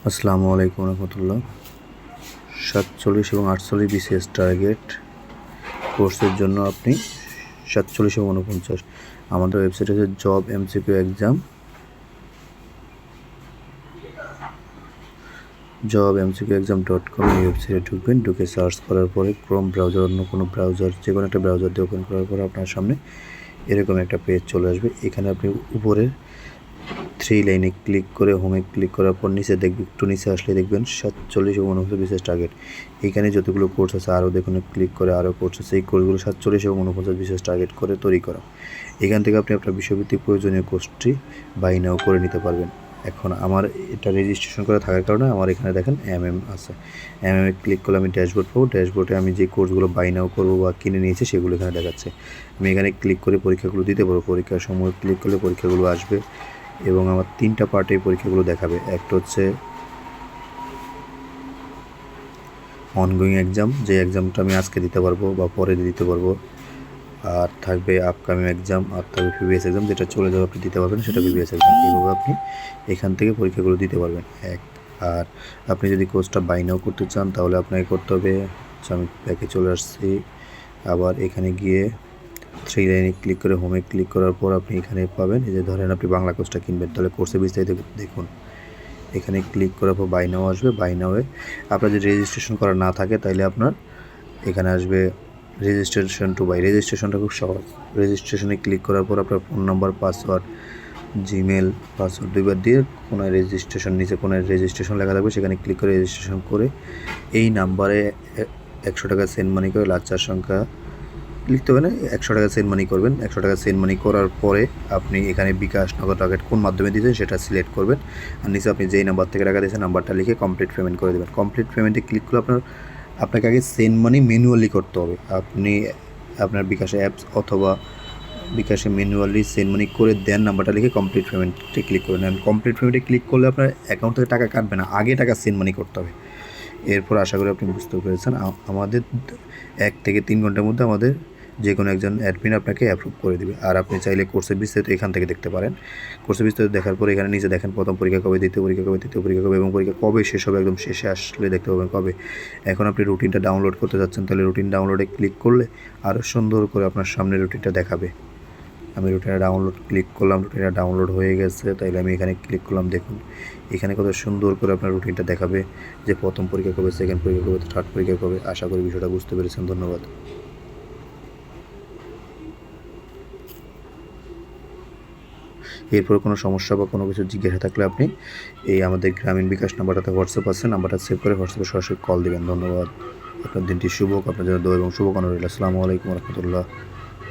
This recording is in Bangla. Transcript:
আসসালামু আলাইকুম রহমতুল্লাহ। 47 এবং 48 বিসিএস টার্গেট কোর্সের জন্য আপনি 47 এবং 49 আমাদের ওয়েবসাইট হচ্ছে jobmcqexam.com। এই ওয়েবসাইটে ঢুকবেন, ঢুকে সার্চ করার পরে ক্রোম ব্রাউজার, অন্য কোনো ব্রাউজার, যে কোনো একটা ব্রাউজার দিয়ে ওপেন করার পরে আপনার সামনে এরকম একটা পেজ চলে আসবে। এখানে আপনি উপরের 3 লাইনে ক্লিক করে হোমে ক্লিক করার পর নিচে দেখবেন, একটু নিচে আসলে দেখবেন 47 এবং 49 বিসিএস টার্গেট। এইখানে যতগুলো কোর্স আছে আরও দেখুন, ক্লিক করে আরও কোর্স আছে। এই কোর্সগুলো 47 এবং 49 বিসিএস টার্গেট করে তৈরি করা। এখান থেকে আপনি আপনার বিষয়ভিত্তিক প্রয়োজনীয় কোর্সটি বাই নাও করে নিতে পারবেন। এখন আমার এটা রেজিস্ট্রেশন করা থাকার কারণে আমার এখানে দেখেন আছে। এ ক্লিক করলে আমি ড্যাশবোর্ড পাবো। ড্যাশবোর্ডে আমি যে কোর্সগুলো বাই নাও করবো বা কিনে নিয়েছি সেগুলো এখানে দেখাচ্ছে। আমি এখানে ক্লিক করে পরীক্ষাগুলো দিতে পারবো। পরীক্ষার সময় ক্লিক করলে পরীক্ষাগুলো আসবে এবং আমার 3টা পার্টে এই পরীক্ষাগুলো দেখাবে। একটা হচ্ছে অনগোয়িং এক্সাম, যে এক্সামটা আমি আজকে দিতে পারবো বা পরে দিতে পারবো। আর থাকবে আপকামিং এক্সাম, আর থাকবে প্রিভিয়াস এক্সাম, যেটা চলে যাবে আপনি দিতে পারবেন, সেটা প্রিভিয়াস এক্সাম। এইভাবে আপনি এখান থেকে পরীক্ষাগুলো দিতে পারবেন। আর আপনি যদি কোর্সটা বাই নাও করতে চান তাহলে আপনাকে করতে হবে, আমি ব্যাকে চলে আসছি, আবার এখানে গিয়ে 3 লাইনে ক্লিক করে হোমে ক্লিক করার পর আপনি এখানে পাবেন, এই যে ধরেন আপনি বাংলা কোর্সটা কিনবেন, তাহলে কোর্সে বিস্তারিত দেখুন। এখানে ক্লিক করার পর বাই নাও আসবে। বাই নাওয়ে আপনার যদি রেজিস্ট্রেশন করা না থাকে তাহলে আপনার এখানে আসবে রেজিস্ট্রেশন টু বাই। রেজিস্ট্রেশনটা খুব সহজ। রেজিস্ট্রেশনে ক্লিক করার পর আপনার phone number, password, Gmail password 2বার দিয়ে কোনায় রেজিস্ট্রেশন, নিচে কোনায় রেজিস্ট্রেশন লেখা থাকবে, সেখানে ক্লিক করে রেজিস্ট্রেশন করে এই নাম্বারে 100 টাকা সেন্ড মানি করে লাস্ট 4 সংখ্যা লিখতে হবে না, 100 টাকা সেন্ড মানি করবেন। 100 টাকা সেন্ড মানি করার পরে আপনি এখানে বিকাশ, নগদ, টার্গেট কোন মাধ্যমে দিয়েছেন সেটা সিলেক্ট করবেন। আর নিচে আপনি যেই নাম্বার থেকে টাকা দিয়েছেন নাম্বারটা লিখে কমপ্লিট পেমেন্ট করে দেবেন। কমপ্লিট পেমেন্টে ক্লিক করলে আপনাকে আগে সেন্ড মানি ম্যানুয়ালি করতে হবে। আপনি আপনার বিকাশে অ্যাপস অথবা বিকাশে ম্যানুয়ালি সেন্ড মানি করে দেন, নাম্বারটা লিখে কমপ্লিট পেমেন্টে ক্লিক করে নেন। কমপ্লিট পেমেন্টে ক্লিক করলে আপনার অ্যাকাউন্ট থেকে টাকা কাটবে না, আগে টাকা সেন্ড মানি করতে হবে। এরপর আশা করি আপনি বুঝতে পেরেছেন। আমাদের 1 থেকে 3 ঘন্টার মধ্যে আমাদের যে কোনো একজন অ্যাডমিন আপনাকে অ্যাপ্রুভ করে দেবে। আর আপনি চাইলে কোর্সের বিস্তারিত এখান থেকে দেখতে পারেন। কোর্সের বিস্তারিত দেখার পরে এখানে নিচে দেখেন প্রথম পরীক্ষা কবে, দ্বিতীয় পরীক্ষা কবে, তৃতীয় পরীক্ষা কবে এবং পরীক্ষা কবে শেষ হবে, একদম শেষে আসলে দেখতে পাবেন কবে। এখন আপনি রুটিনটা ডাউনলোড করতে যাচ্ছেন, তাহলে রুটিন ডাউনলোডে ক্লিক করলে আরও সুন্দর করে আপনার সামনে রুটিনটা দেখাবে। আমি রুটিনটা ডাউনলোড ক্লিক করলাম, রুটিনটা ডাউনলোড হয়ে গেছে, তাইলে আমি এখানে ক্লিক করলাম। দেখুন এখানে কত সুন্দর করে আপনার রুটিনটা দেখাবে যে প্রথম পরীক্ষা কবে, সেকেন্ড পরীক্ষা কবে, থার্ড পরীক্ষা কবে। আশা করি বিষয়টা বুঝতে পেরেছেন। ধন্যবাদ। এরপর কোনো সমস্যা বা কোনো কিছু জিজ্ঞাসা থাকলে আপনি এই আমাদের গ্রামীণ বিকাশ নাম্বারটাতে হোয়াটসঅ্যাপ আছে, নাম্বারটা সেভ করে হোয়াটসঅ্যাপে সরাসরি কল দেবেন। ধন্যবাদ। আপনার দিনটি শুভ হোক, আপনার জন্য দোয়া এবং শুভকামনা রইল। আসসালামু আলাইকুম রহমতুল্লাহ।